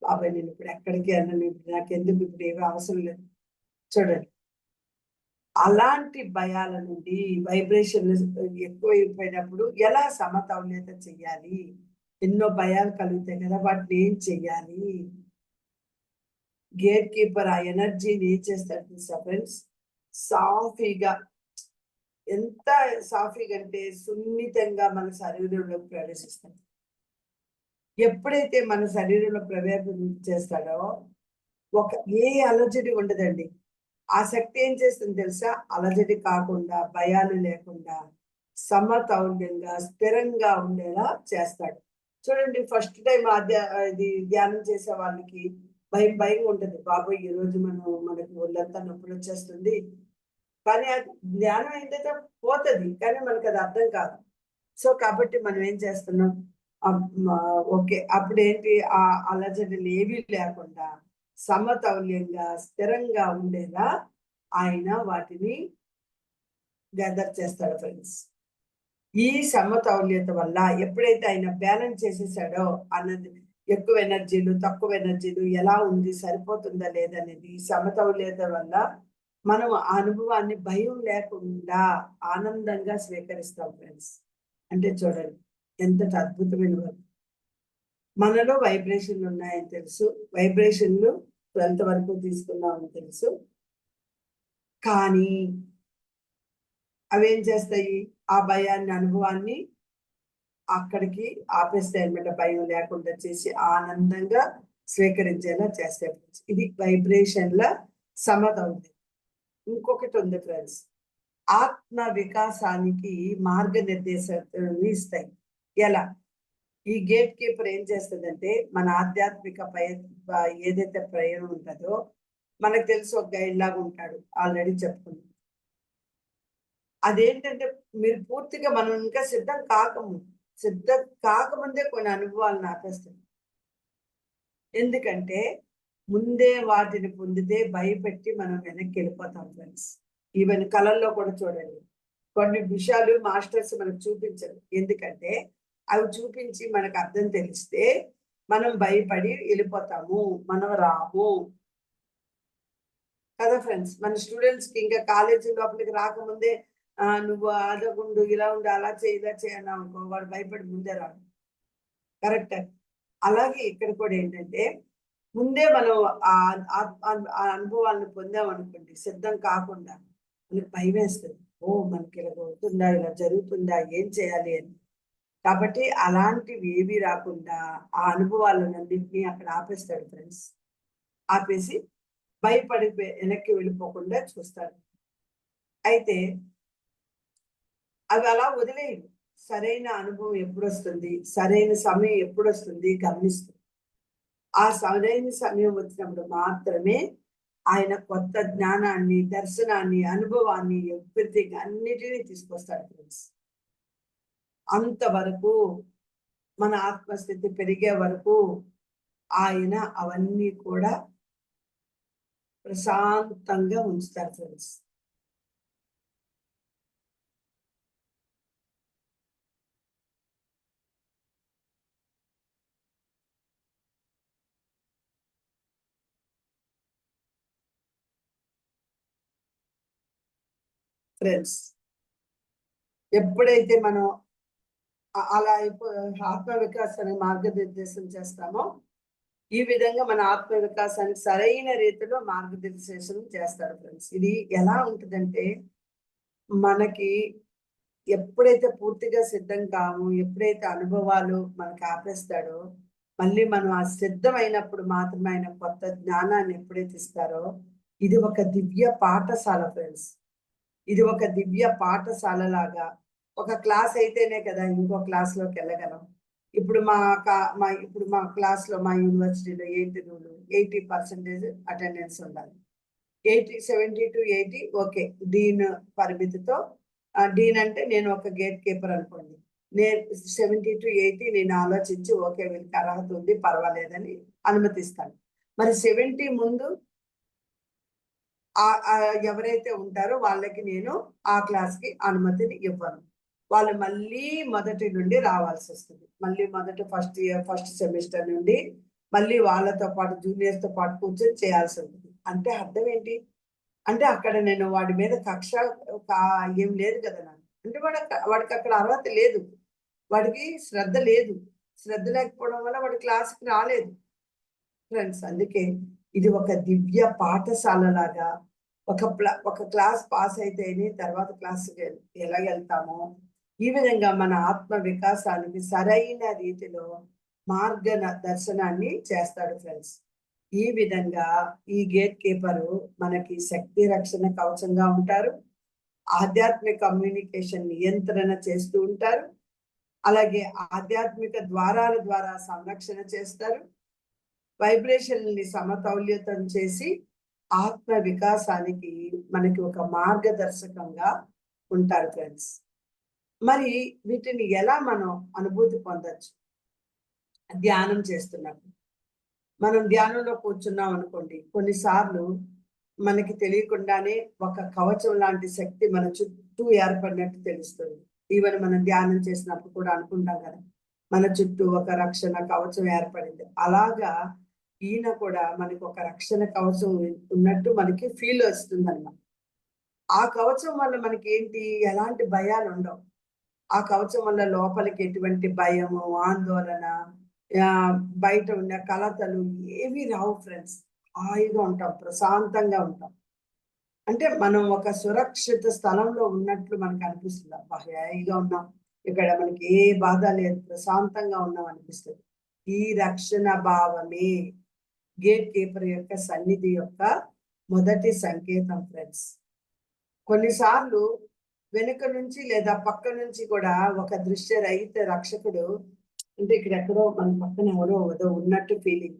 బాబాయ్ నేను ఇప్పుడు ఎక్కడికి వెళ్ళను, ఇప్పుడు నాకెందుకు, ఇప్పుడు ఏమీ అవసరం లేదు. చూడండి, అలాంటి భయాల నుండి వైబ్రేషన్లు ఎక్కువైపోయినప్పుడు ఎలా సమతౌల్యత చెయ్యాలి? ఎన్నో భయాలు కలుగుతాయి కదా! వాటిని ఏం చెయ్యాలి? గేట్ కీపర్ ఆ ఎనర్జీని ఏం చేస్తాడు తెలుసా ఫ్రెండ్స్? సాఫీగా, ఎంత సాఫీగా అంటే సున్నితంగా మన శరీరంలోకి ప్రవేశిస్తాడు. ఎప్పుడైతే మన శరీరంలో ప్రవేశం చేస్తాడో ఏ అలజడి ఉండదండి. ఆ శక్తి ఏం చేస్తుంది తెలుసా? అలజడి కాకుండా, భయాలు లేకుండా, సమతౌల్యంగా, స్థిరంగా ఉండేలా చేస్తాడు. చూడండి, ఫస్ట్ టైం ఇది ధ్యానం చేసే వాళ్ళకి భయం భయంగా ఉంటది. బాబోయ్! ఈరోజు మనకి ఒళ్ళంతా నొప్పులొచ్చేస్తుంది. కానీ అది ధ్యానం అయిన తర్వాత పోతది. కానీ మనకది అర్థం కాదు. సో, కాబట్టి మనం ఏం చేస్తున్నాం? ఓకే. అప్పుడేంటి, ఆ అలజడులేవీ లేకుండా సమతౌల్యంగా, స్థిరంగా ఉండేలా ఆయన వాటిని గ్యాదర్ చేస్తాడు ఫ్రెండ్స్. ఈ సమతౌల్యత వల్ల ఎప్పుడైతే ఆయన బ్యాలెన్స్ చేసేసాడో అన్నది, ఎక్కువ ఎనర్జీలు, తక్కువ ఎనర్జీలు ఎలా ఉంది, సరిపోతుందా లేదనేది ఈ సమతౌల్యత వల్ల మనం ఆ అనుభవాన్ని భయం లేకుండా ఆనందంగా స్వీకరిస్తాం ఫ్రెండ్స్. అంటే చూడండి, ఎంతటి అద్భుతమైన వర్క్. మనలో వైబ్రేషన్లు ఉన్నాయని తెలుసు. వైబ్రేషన్లు 12th వరకు తీసుకున్నామని తెలుసు. కానీ అవేం చేస్తాయి? ఆ భయాన్ని, అనుభవాన్ని అక్కడికి ఆపేస్తాయి అన్నమాట. భయం లేకుండా చేసి ఆనందంగా స్వీకరించేలా చేస్తాయి ఫ్రెండ్స్. ఇది వైబ్రేషన్ల సమతౌల్యం. ఇంకొకటి ఉంది ఫ్రెండ్స్, ఆత్మ వికాసానికి మార్గనిర్దేశాన్ని ఇస్తాయి. ఎలా? ఈ గేట్ కీపర్ ఏం చేస్తదంటే, మన ఆధ్యాత్మిక ఏదైతే ప్రయాణం ఉంటుందో, మనకు తెలుసు ఒక గైడ్ లాగా ఉంటాడు. ఆల్రెడీ చెప్పుకున్నాం. అదేంటంటే, మీరు పూర్తిగా మనం ఇంకా సిద్ధం కాకముందే కొన్ని అనుభవాలను ఆపేస్తాం. ఎందుకంటే, ముందే వాటిని పొందితే భయపెట్టి మనం వెనక్కి వెళ్ళిపోతాం ఫ్రెండ్స్. ఈవెన్ కళల్లో కూడా చూడండి, కొన్ని విషయాలు మాస్టర్స్ మనకు చూపించరు. ఎందుకంటే అవి చూపించి మనకు అర్థం తెలిస్తే మనం భయపడి వెళ్ళిపోతాము, మనం రాము కదా ఫ్రెండ్స్. మన స్టూడెంట్స్ కి ఇంకా కాలేజీ లోపలికి రాకముందే నువ్వు అదగుండు, ఇలా ఉండు, అలా చేయి, ఇలా చేయన్నా అనుకో, వాడు భయపడి ముందే రాడు. కరెక్ట్. అలాగే ఇక్కడ కూడా ఏంటంటే, ముందే మనం ఆ అనుభవాలను పొందామనుకోండి, సిద్ధం కాకుండా మనకి భయం వేస్తుంది. ఓ మనకి ఇలా అవుతుందా, ఇలా జరుగుతుందా, ఏం చేయాలి అని. కాబట్టి అలాంటివి ఏవి రాకుండా ఆ అనుభవాలన్నింటినీ అక్కడ ఆపేస్తాడు ఫ్రెండ్స్. ఆపేసి భయపడి వెనక్కి వెళ్ళిపోకుండా చూస్తాడు. అయితే అవి అలా వదిలేయడు. సరైన అనుభవం ఎప్పుడొస్తుంది, సరైన సమయం ఎప్పుడొస్తుంది గమనిస్తుంది. ఆ సరైన సమయం వచ్చినప్పుడు మాత్రమే ఆయన కొత్త జ్ఞానాన్ని, దర్శనాన్ని, అనుభవాన్ని, ఎవ్రీథింగ్ అన్నిటినీ తీసుకొస్తాడు ఫ్రెండ్స్. అంతవరకు మన ఆత్మస్థితి పెరిగే వరకు ఆయన అవన్నీ కూడా ప్రశాంతంగా ఉంచుతారు ఫ్రెండ్స్. ఫ్రెండ్స్, ఎప్పుడైతే మనం అలా ఆత్మ వికాసాన్ని మార్గనిర్దేశం చేస్తామో, ఈ విధంగా మన ఆత్మ వికాసానికి సరైన రీతిలో మార్గనిర్దేశం చేస్తారు ఫ్రెండ్స్. ఇది ఎలా ఉంటుందంటే, మనకి ఎప్పుడైతే పూర్తిగా సిద్ధం కాము, ఎప్పుడైతే అనుభవాలు మనకు ఆపేస్తాడో, మళ్ళీ మనం ఆ సిద్ధమైనప్పుడు మాత్రమే ఆయన కొత్త జ్ఞానాన్ని ఎప్పుడైతే ఇస్తారో, ఇది ఒక దివ్య పాఠశాల ఫ్రెండ్స్. ఇది ఒక దివ్య పాఠశాల లాగా. ఒక క్లాస్ అయితేనే కదా ఇంకో క్లాస్‌లోకి వెళ్ళగలం. ఇప్పుడు మా క్లాస్‌లో, మా యూనివర్సిటీలో ఏంటి రూలు? 80% అటెండెన్స్ ఉండాలి. 70-80 ఓకే. డీన్ పరిమితితో, డీన్ అంటే నేను ఒక గేట్ కీపర్ అనుకోండి. నేను 70-80 నేను ఆలోచించి ఓకే, వీళ్ళకి అర్హత ఉంది, పర్వాలేదని అనుమతిస్తాను. మరి 70 ముందు ఎవరైతే ఉంటారో వాళ్ళకి నేను ఆ క్లాస్‌కి అనుమతిని ఇవ్వను. వాళ్ళు మళ్ళీ మొదటి నుండి రావాల్సి వస్తుంది. మళ్ళీ మొదట ఫస్ట్ సెమిస్టర్ నుండి మళ్ళీ వాళ్ళతో పాటు జూనియర్స్‌తో పాటు కూర్చొని చేయాల్సి ఉంటుంది. అంటే అర్థం ఏంటి? అంటే అక్కడ నేను వాడి మీద కక్ష కా ఏం లేదు కదా నాకు. అంటే వాడికి అక్కడ అర్హత లేదు. వాడికి శ్రద్ధ లేదు. శ్రద్ధ లేకపోవడం వల్ల వాడు క్లాస్‌కి రాలేదు. ఫ్రెండ్స్ అందుకే ఇది ఒక దివ్య పాఠశాలలాగా ఒక క్లాస్ పాస్ అయితేనే తర్వాత క్లాస్‌కి ఎలాగెళ్తామో, ఈ విధంగా మన ఆత్మ వికాసానికి సరైన రీతిలో దర్శనాన్ని చేస్తాడు ఫ్రెండ్స్. ఈ విధంగా ఈ గేట్ కీపరు మనకి శక్తి రక్షణ కవచంగా ఉంటారు. ఆధ్యాత్మిక కమ్యూనికేషన్ నియంత్రణ చేస్తూ ఉంటారు. అలాగే ఆధ్యాత్మిక ద్వారాల ద్వారా సంరక్షణ చేస్తారు. వైబ్రేషన్‌ని సమతౌల్యతం చేసి ఆత్మ వికాసానికి మనకి ఒక మార్గదర్శకంగా ఉంటారు ఫ్రెండ్స్. మరి వీటిని ఎలా మనం అనుభూతి పొందొచ్చు? ధ్యానం చేస్తున్నప్పుడు. మనం ధ్యానంలో కూర్చున్నాం అనుకోండి, కొన్నిసార్లు మనకి తెలియకుండానే ఒక కవచం లాంటి శక్తి మన చుట్టూ ఏర్పడినట్టు తెలుస్తుంది. ఈవెన్ మనం ధ్యానం చేసినప్పుడు కూడా అనుకుంటాం కదా! మన చుట్టూ ఒక రక్షణ కవచం ఏర్పడింది. అలాగా ఈయన కూడా మనకి ఒక రక్షణ కవచం ఉన్నట్టు మనకి ఫీల్ వస్తుందన్నమాట. ఆ కవచం వల్ల మనకేంటి ఎలాంటి భయాలుండవు. ఆ కవచం వల్ల లోపలికి ఎటువంటి భయము, ఆందోళన, బయట ఉన్న కలతలు ఏవి రావు ఫ్రెండ్స్. హాయిగా ఉంటాం, ప్రశాంతంగా ఉంటాం. అంటే మనం ఒక సురక్షిత స్థలంలో ఉన్నట్లు మనకు అనిపిస్తుంది. అబ్బా! హాయిగా ఉన్నాం. ఇక్కడ మనకి ఏ బాధ లేదు. ప్రశాంతంగా ఉన్నాం అనిపిస్తది. ఈ రక్షణ భావమే గేట్ కీపర్ యొక్క సన్నిధి యొక్క మొదటి సంకేతం ఫ్రెండ్స్. కొన్నిసార్లు వెనుక నుంచి లేదా పక్క నుంచి కూడా ఒక దృశ్య రహిత రక్షకుడు అంటే ఇక్కడెక్కడో మన పక్కన ఎవరో ఏదో ఉన్నట్టు ఫీలింగ్.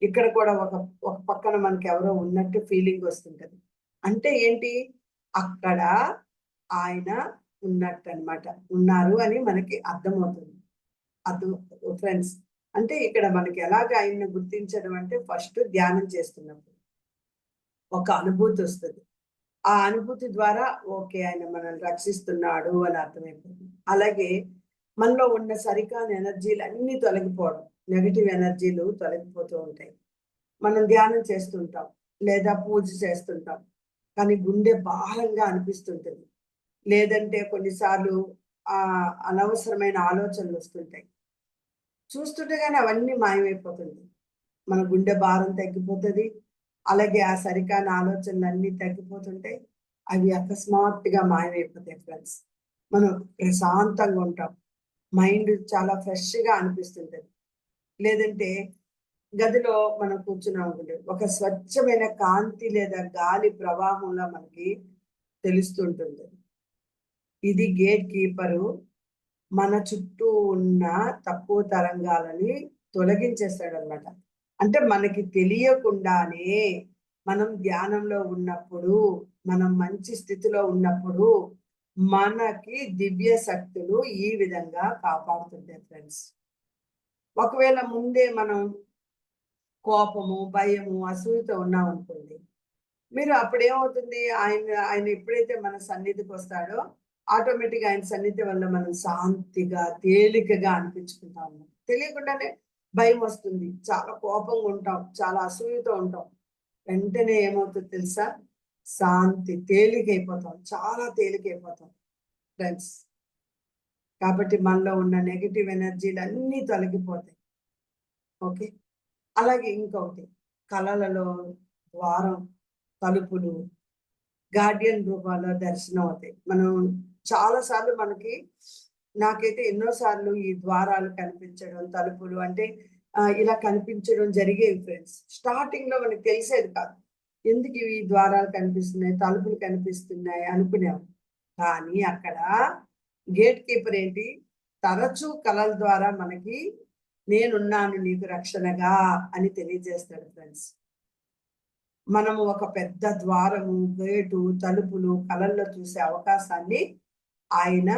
ఇక్కడ కూడా ఒక పక్కన మనకి ఎవరో ఉన్నట్టు ఫీలింగ్ వస్తుంటది. అంటే ఏంటి? అక్కడ ఆయన ఉన్నట్టన్నమాట. ఉన్నారు అని మనకి అర్థమవుతుంది. అర్థం ఫ్రెండ్స్. అంటే ఇక్కడ మనకి ఎలాగ ఆయన్ని గుర్తించడం అంటే ఫస్ట్ ధ్యానం చేస్తున్నప్పుడు ఒక అనుభూతి వస్తది. ఆ అనుభూతి ద్వారా ఓకే. ఆయన మనల్ని రక్షిస్తున్నాడు అని అర్థమైపోతుంది. అలాగే మనలో ఉన్న సరికాని ఎనర్జీలన్నీ తొలగిపోవడం. నెగెటివ్ ఎనర్జీలు తొలగిపోతూ ఉంటాయి. మనం ధ్యానం చేస్తుంటాం. లేదా పూజ చేస్తుంటాం. కానీ గుండె భారంగా అనిపిస్తుంటది. లేదంటే కొన్నిసార్లు అనవసరమైన ఆలోచనలు వస్తుంటాయి. చూస్తుండగానే అవన్నీ మాయమైపోతుంది. మన గుండె భారం తగ్గిపోతది. అలాగే ఆ సరికాని ఆలోచనలన్నీ తగ్గిపోతుంటాయి. అవి అకస్మాత్తుగా మాయమైపోతాయి ఫ్రెండ్స్. మనం ప్రశాంతంగా ఉంటాం. మైండ్ చాలా ఫ్రెష్‌గా అనిపిస్తుంటది. లేదంటే గదిలో మనం కూర్చున్నాం అనుకోండి. ఒక స్వచ్ఛమైన కాంతి లేదా గాలి ప్రవాహంలా మనకి తెలుస్తుంటుంది. ఇది గేట్ కీపరు మన చుట్టూ ఉన్న తక్కువ తరంగాలని తొలగించేస్తాడనమాట. అంటే మనకి తెలియకుండానే మనం ధ్యానంలో ఉన్నప్పుడు, మనం మంచి స్థితిలో ఉన్నప్పుడు, మనకి దివ్య శక్తులు ఈ విధంగా కాపాడుతుంటాయి ఫ్రెండ్స్. ఒకవేళ ముందే మనం కోపము, భయము, అసూయతో ఉన్నామనుకోండి. మీరు అప్పుడేమవుతుంది ఆయన ఎప్పుడైతే మన సన్నిధికొస్తాడో ఆటోమేటిక్‌గా ఆయన సన్నిధి వల్ల మనం శాంతిగా, తేలికగా అనిపించుకుంటాము. తెలియకుండానే భయమొస్తుంది. చాలా కోపంగా ఉంటాం. చాలా అసూయతో ఉంటాం. వెంటనే ఏమవుతుందో తెలుసా? శాంతి, తేలికైపోతాం. చాలా తేలికైపోతాం ఫ్రెండ్స్. కాబట్టి మనలో ఉన్న నెగెటివ్ ఎనర్జీలన్నీ తొలగిపోతాయి. ఓకే. అలాగే ఇంకొకటి కళలలో ద్వారం, తలుపులు, గార్డియన్ రూపాల్లో దర్శనం అవుతాయి. మనం చాలా సార్లు నాకైతే ఎన్నో సార్లు ఈ ద్వారాలు కనిపించడం, తలుపులు అంటే ఇలా కనిపించడం జరిగేవి ఫ్రెండ్స్. స్టార్టింగ్‌లో మనకు తెలిసేది కాదు. ఎందుకు ఇవి ద్వారాలు కనిపిస్తున్నాయి, తలుపులు కనిపిస్తున్నాయి అనుకునేవాళ్ళం. కానీ అక్కడ గేట్ కీపర్ ఏంటి? తరచూ కలల ద్వారా మనకి నేనున్నాను నీకు రక్షణగా అని తెలియజేస్తాడు ఫ్రెండ్స్. మనము ఒక పెద్ద ద్వారము, గేటు, తలుపులు కలల్లో చూసే అవకాశాన్ని ఆయన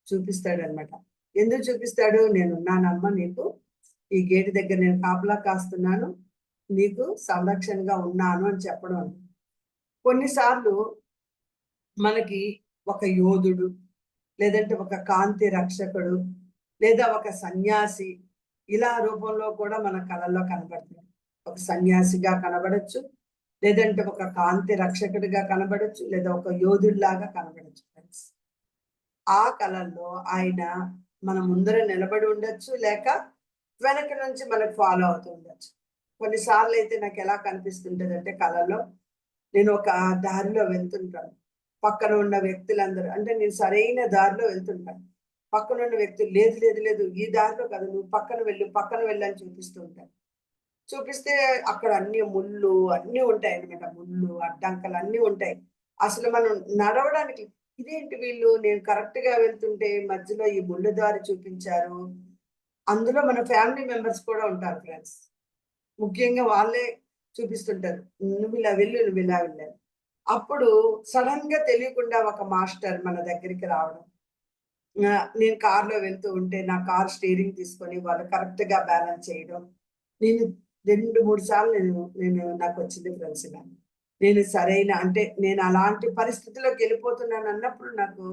చూపిస్తాడనమాట. ఎందుకు చూపిస్తాడు? నేనున్నానమ్మా నీకు. ఈ గేటు దగ్గర నేను కాపలా కాస్తున్నాను. నీకు సంరక్షణగా ఉన్నాను అని చెప్పడం. కొన్నిసార్లు మనకి ఒక యోధుడు, లేదంటే ఒక కాంతి రక్షకుడు, లేదా ఒక సన్యాసి ఇలా రూపంలో కూడా మన కళల్లో కనబడుతుంది. ఒక సన్యాసిగా కనబడొచ్చు, లేదంటే ఒక కాంతి రక్షకుడిగా కనబడొచ్చు, లేదా ఒక యోధుడిలాగా కనబడొచ్చు ఫ్రెండ్స్. ఆ కళల్లో ఆయన మన ముందర నిలబడి ఉండొచ్చు, లేక వెనక నుంచి మనకు ఫాలో అవుతూ ఉండొచ్చు. కొన్నిసార్లు అయితే నాకు ఎలా కనిపిస్తుంటదంటే కళల్లో, నేను ఒక దారిలో వెళ్తుంటాను. పక్కన ఉన్న వ్యక్తులందరూ అంటే నేను సరైన దారిలో వెళ్తుంటాను. పక్కన ఉన్న వ్యక్తులు లేదు లేదు లేదు ఈ దారిలో కాదు నువ్వు పక్కన వెళ్ళు, పక్కన వెళ్ళు అని చూపిస్తూ ఉంటారు. చూపిస్తే అక్కడ అన్ని ముళ్ళు అన్నీ ఉంటాయన్నమాట. ముళ్ళు, అడ్డంకులు అన్నీ ఉంటాయి. అసలు మనం నడవడానికి ఇదేంటి వీళ్ళు నేను కరెక్ట్‌గా వెళ్తుంటే మధ్యలో ఈ ముళ్ళు దారి చూపించారు. అందులో మన ఫ్యామిలీ మెంబర్స్ కూడా ఉంటారు ఫ్రెండ్స్. ముఖ్యంగా వాళ్ళే చూపిస్తుంటారు. నువ్విలా వెళ్ళు, నువ్విలా వెళ్ళాలి. అప్పుడు సడెన్‌గా తెలియకుండా ఒక మాస్టర్ మన దగ్గరికి రావడం. నేను కార్‌లో వెళ్తూ ఉంటే నా కార్ స్టీరింగ్ తీసుకొని వాళ్ళు కరెక్ట్‌గా బ్యాలెన్స్ చేయడం. నేను 2, 3 సార్లు నేను నాకొచ్చింది ఫ్రెండ్స్ ఇలా. నేను సరైన అంటే నేను అలాంటి పరిస్థితిలోకెళ్ళిపోతున్నానన్నప్పుడు నాకు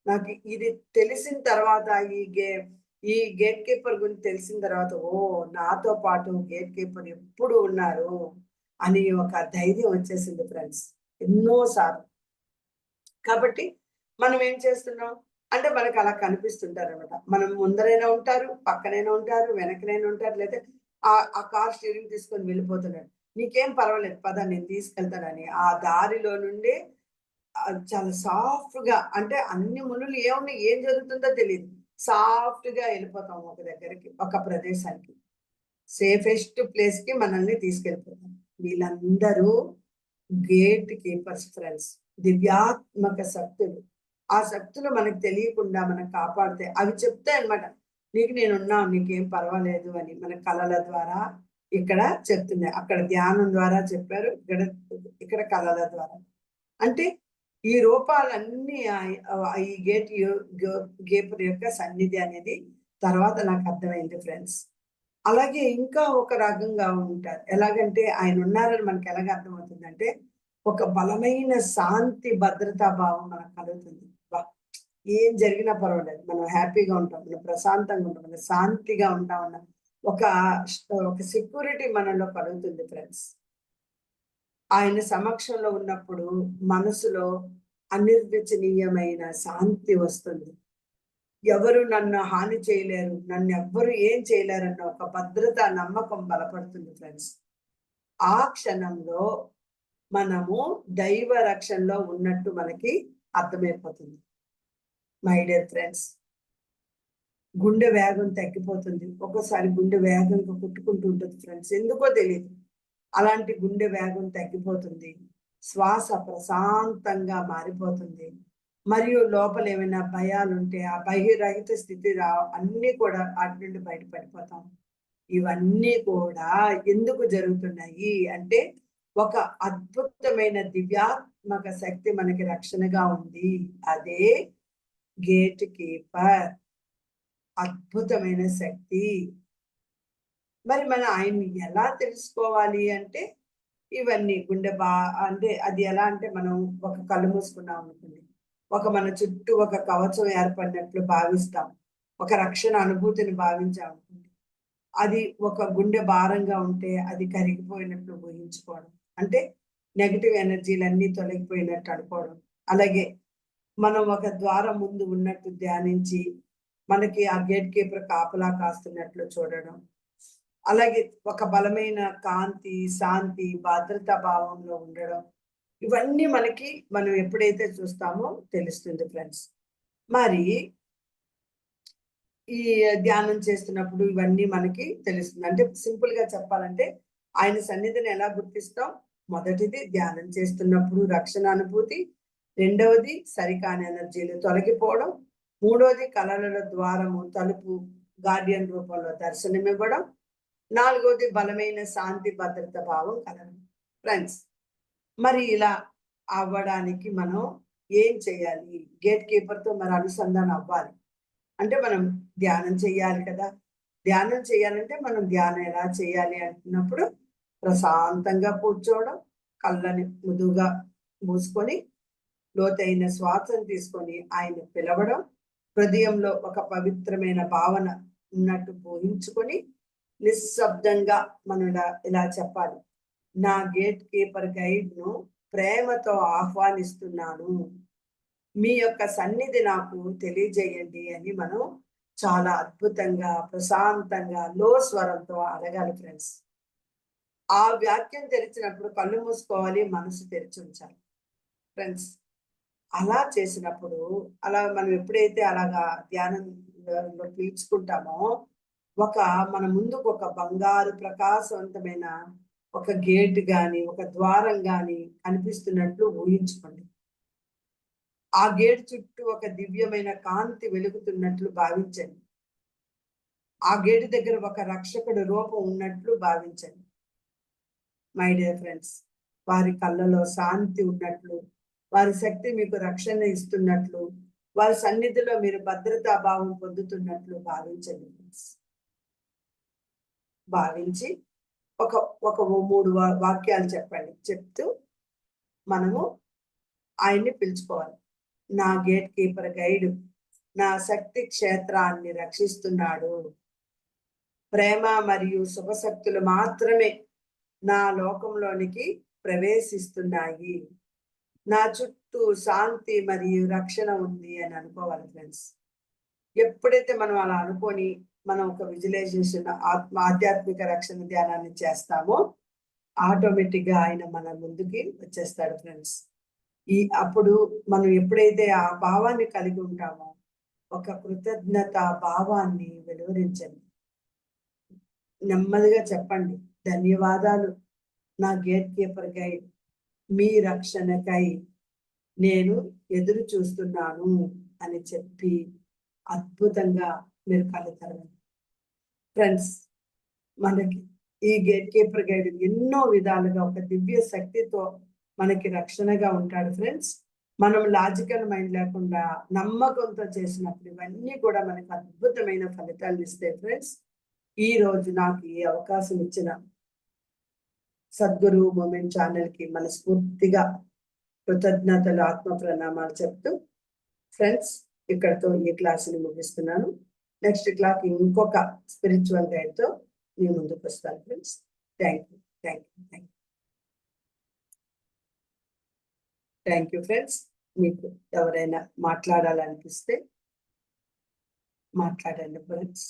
నాకు ఇది తెలిసిన తర్వాత ఈ గేట్ కీపర్ గురించి తెలిసిన తర్వాత ఓహ్! నాతో పాటు గేట్ కీపర్ ఎప్పుడు ఉన్నారు అని ఒక ధైర్యం వచ్చేసింది ఫ్రెండ్స్. ఎన్నో సార్లు. కాబట్టి మనం ఏం చేస్తున్నాం? అంటే మనకలా కనిపిస్తుంటారనమాట. మనం ముందరైనా ఉంటారు, పక్కనైనా ఉంటారు, వెనకనైనా ఉంటారు. లేదా ఆ కార్ స్టీరింగ్ తీసుకొని వెళ్ళిపోతున్నాడు. "నీకేం పర్వాలేదు పద నేను తీసుకెళ్తానని" ఆ దారిలో నుండి చాలా సాఫ్ట్‌గా అంటే అన్ని ములులు ఏమున్నాయి, ఏం జరుగుతుందో తెలీదు. సాఫ్ట్‌గా ఎళ్ళిపోతాం ఒక దగ్గరికి, ఒక ప్రదేశానికి. సేఫెస్ట్ ప్లేస్‌కి మనల్ని తీసుకెళ్ళిపోతారు. వీళ్ళందరూ గేట్ కీపర్స్ ఫ్రెండ్స్. దివ్యాత్మక శక్తులు. ఆ శక్తులు మనకు తెలియకుండా మనకు కాపాడితే అవి చెప్తాయన్నమాట. నీకు నేనున్నాను. నీకేం పర్వాలేదు అని మన కళల ద్వారా ఇక్కడ చెప్తున్నాయి. అక్కడ ధ్యానం ద్వారా చెప్పారు. ఇక్కడ కళల ద్వారా. అంటే ఈ రూపాలన్నీ ఈ గేపుడు యొక్క సన్నిధి అనేది తర్వాత నాకు అర్థమైంది ఫ్రెండ్స్. అలాగే ఇంకా ఒక రకంగా ఉంటారు. ఎలాగంటే ఆయన ఉన్నారని మనకు ఎలాగ అర్థమవుతుందంటే, ఒక బలమైన శాంతి, భద్రతా భావం మనకు కలుగుతుంది. అబ్బా! ఏం జరిగినా పర్వాలేదు. మనం హ్యాపీగా ఉంటాం. మనం ప్రశాంతంగా ఉంటాం. మనం శాంతిగా ఉంటామన్న ఒక ఒక సెక్యూరిటీ మనలో కలుగుతుంది ఫ్రెండ్స్. ఆయన సమక్షంలో ఉన్నప్పుడు మనసులో అనిర్వచనీయమైన శాంతి వస్తుంది. ఎవరు నన్ను హాని చేయలేరు. నన్నెవ్వరు ఏం చేయలేరన్న ఒక భద్రత, నమ్మకం బలపడుతుంది ఫ్రెండ్స్. ఆ క్షణంలో మనము దైవ రక్షణలో ఉన్నట్టు మనకి అర్థమైపోతుంది. My dear friends. గుండె వేగం తగ్గిపోతుంది. ఒక్కోసారి గుండె వేగంగా కొట్టుకుంటూ ఉంటుంది ఫ్రెండ్స్. ఎందుకో తెలీదు. అలాంటి గుండె వేగం తగ్గిపోతుంది. శ్వాస ప్రశాంతంగా మారిపోతుంది. మరియు లోపల ఏమైనా భయాలుంటే ఆ భయరహిత స్థితి అన్నీ కూడా వాటి నుండి బయటపడిపోతాం. ఇవన్నీ కూడా ఎందుకు జరుగుతున్నాయి అంటే ఒక అద్భుతమైన దివ్యాత్మక శక్తి మనకి రక్షణగా ఉంది. అదే గేట్ కీపర్. అద్భుతమైన శక్తి. మరి మనం ఆయన్ని ఎలా తెలుసుకోవాలి అంటే ఇవన్నీ అంటే అది ఎలా అంటే మనం ఒక కళ్ళు మూసుకున్నాం అనుకోండి. మన చుట్టూ ఒక కవచం ఏర్పడినట్లు భావిస్తాం. ఒక రక్షణ అనుభూతిని భావించామనుకోండి. అది ఒక గుండె భారంగా ఉంటే అది కరిగిపోయినట్లు ఊహించుకోవడం. అంటే నెగెటివ్ ఎనర్జీలన్నీ తొలగిపోయినట్టు అనుకోవడం. అలాగే మనం ఒక ద్వారం ముందు ఉన్నట్టు ధ్యానించి, మనకి ఆ గేట్ కీపర్ కాపలా కాస్తున్నట్లు చూడడం. అలాగే ఒక బలమైన కాంతి, శాంతి, భద్రతా భావంలో ఉండడం. ఇవన్నీ మనం ఎప్పుడైతే చూస్తామో తెలుస్తుంది ఫ్రెండ్స్. మరి ఈ ధ్యానం చేస్తున్నప్పుడు ఇవన్నీ మనకి తెలుస్తుంది. అంటే సింపుల్‌గా చెప్పాలంటే ఆయన సన్నిధిని ఎలా గుర్తిస్తాం? మొదటిది ధ్యానం చేస్తున్నప్పుడు రక్షణ అనుభూతి. రెండవది సరికాని ఎనర్జీలు తొలగిపోవడం. మూడోది కలల ద్వారము, తలుపు గార్డియన్ రూపంలో దర్శనమివ్వడం. నాలుగోది బలమైన శాంతి, భద్రత భావం కలగడం. ఫ్రెండ్స్ మరి ఇలా అవ్వడానికి మనం ఏం చేయాలి? గేట్ కీపర్‌తో మరి అనుసంధానం అవ్వాలి. అంటే మనం ధ్యానం చేయాలి కదా! ధ్యానం చేయాలంటే మనం ధ్యానం ఎలా చేయాలి అంటున్నప్పుడు ప్రశాంతంగా కూర్చోవడం, కళ్ళని మృదువుగా మూసుకొని లోతైన శ్వాసను తీసుకొని ఆయన పిలవడం, హృదయంలో ఒక పవిత్రమైన భావన ఉన్నట్టు ఊహించుకొని నిశ్శబ్దంగా మనం ఇలా చెప్పాలి. నా గేట్ కీపర్ గైడ్ను ప్రేమతో ఆహ్వానిస్తున్నాను, మీ యొక్క సన్నిధి నాకు తెలియజేయండి అని మనం చాలా అద్భుతంగా, ప్రశాంతంగా, లో స్వరంతో అడగాలి ఫ్రెండ్స్. ఆ వాక్యం తెరిచినప్పుడు కళ్ళు మూసుకోవాలి, మనసు తెరిచి ఉంచాలి ఫ్రెండ్స్. అలా చేసినప్పుడు, అలా మనం ఎప్పుడైతే అలాగా ధ్యానంలో పీల్చుకుంటామో, మన ముందుకు ఒక బంగారు ప్రకాశవంతమైన ఒక గేట్ గాని, ఒక ద్వారం గాని కనిపిస్తున్నట్లు ఊహించుకోండి. ఆ గేట్ చుట్టూ ఒక దివ్యమైన కాంతి వెలుగుతున్నట్లు భావించండి. ఆ గేటు దగ్గర ఒక రక్షకుడు రూపం ఉన్నట్లు భావించండి. మై డియర్ ఫ్రెండ్స్, వారి కళ్ళలో శాంతి ఉన్నట్లు, వారి శక్తి మీకు రక్షణ ఇస్తున్నట్లు, వారి సన్నిధిలో మీరు భద్రతా భావం పొందుతున్నట్లు భావించండి ఫ్రెండ్స్. భావించి ఒక ఒక 3 వాక్యాలు చెప్పండి. చెప్తూ మనము ఆయన్ని పిలుచుకోవాలి. నా గేట్ కీపర్ గైడ్ నా శక్తి క్షేత్రాన్ని రక్షిస్తున్నాడు. ప్రేమ మరియు శుభశక్తులు మాత్రమే నా లోకంలోనికి ప్రవేశిస్తున్నాయి. నా చుట్టూ శాంతి మరియు రక్షణ ఉంది అని అనుకోవాలి ఫ్రెండ్స్. ఎప్పుడైతే మనం అలా అనుకొని మనం ఒక విజువలైజేషన్ ఆధ్యాత్మిక రక్షణ ధ్యానాన్ని చేస్తామో, ఆటోమేటిక్ గా ఆయన మన ముందుకి వచ్చేస్తాడు ఫ్రెండ్స్. అప్పుడు మనం ఎప్పుడైతే ఆ భావాన్ని కలిగి ఉంటామో, ఒక కృతజ్ఞత భావాన్ని వెలువరించండి. నెమ్మదిగా చెప్పండి, ధన్యవాదాలు నా గేట్ కీపర్ గైడ్, మీ రక్షణకై నేను ఎదురు చూస్తున్నాను అని చెప్పి అద్భుతంగా మీరు కళ్ళు తెరవండి ఫ్రెండ్స్. మనకి ఈ గేట్ కీపర్ గైడ్ ఎన్నో విధాలుగా ఒక దివ్య శక్తితో మనకి రక్షణగా ఉంటాడు ఫ్రెండ్స్. మనం లాజికల్ మైండ్ లేకుండా నమ్మకంతో చేసినప్పుడు ఇవన్నీ కూడా మనకు అద్భుతమైన ఫలితాలు ఇస్తాయి ఫ్రెండ్స్. ఈ రోజు నాకు ఈ అవకాశం ఇచ్చిన సద్గురు మూమెంట్ ఛానల్కి మనస్ఫూర్తిగా కృతజ్ఞతలు, ఆత్మ ప్రణామాలు చెప్తూ ఫ్రెండ్స్ ఇక్కడతో ఈ క్లాసుని ముగిస్తున్నాను. నెక్స్ట్ క్లాస్ ఇంకొక స్పిరిచువల్ గైడ్తో మీ ముందుకు వస్తాను friends. Thank you, thank you, thank you, thank you friends. మీకు ఎవరైనా మాట్లాడాలనిపిస్తే మాట్లాడండి ఫ్రెండ్స్.